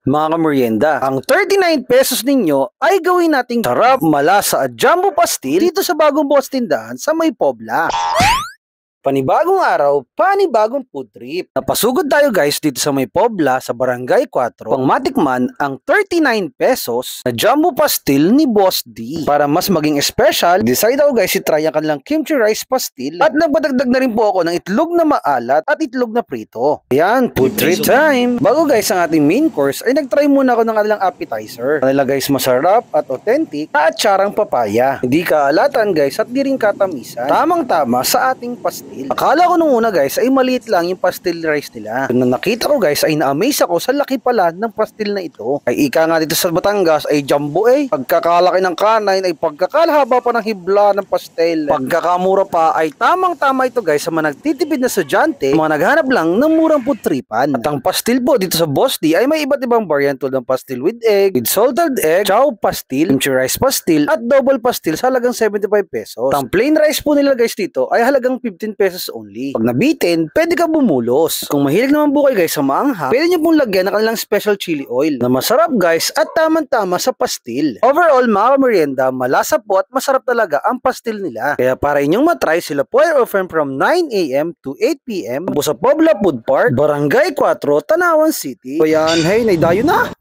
Mga kamerienda, ang 39 pesos ninyo ay gawin nating sarap, malasa at jumbo pastil dito sa bagong bukas tindahan sa May Pobla. Panibagong araw, panibagong food trip. Napasugod tayo guys dito sa May Pobla sa Barangay 4 pang matikman ang 39 pesos na jumbo pastil ni Boss D. Para mas maging special, decide ako guys i-try ang kanilang kimchi rice pastil at nagpadagdag na rin po ako ng itlog na maalat at itlog na prito. Ayan, food trip time! Bago guys ang ating main course ay nagtry muna ako ng kanilang appetizer. Kanila guys masarap at authentic at atsarang papaya. Hindi kaalatan guys at di rin katamisan. Tamang-tama sa ating pastil. Akala ko nung una guys ay maliit lang yung pastil rice nila. Nung nakita ko guys ay na-amaze ako sa laki pala ng pastil na ito. Ay ika nga dito sa Batangas ay jumbo pagkakalaki ng kanin ay pagkakalahaba pa ng hibla ng pastel. Pagkakamura pa ay tamang-tama ito guys sa mga nagtitipid na estudyante, mga naghanap lang ng murang putripan. At ang pastil po dito sa Boss D ay may iba't ibang variant tulad ng pastil with egg, with salted egg, chow pastil, kimchi rice pastil at double pastil sa halagang 75 pesos. Ang plain rice po nila guys dito ay halagang 15 pesos only. Pag nabitin, pwede ka bumulos. Kung mahilig naman po kayo guys sa maanghang, pwede nyo pong lagyan ng kanilang special chili oil na masarap guys at tamang-tama sa pastil. Overall mga kamerienda, malasa po at masarap talaga ang pastil nila. Kaya para inyong matry, sila po ay open from 9 AM to 8 PM sa Pobla Food Park, Barangay 4, Tanawan City. So yan, hey, naidayo na!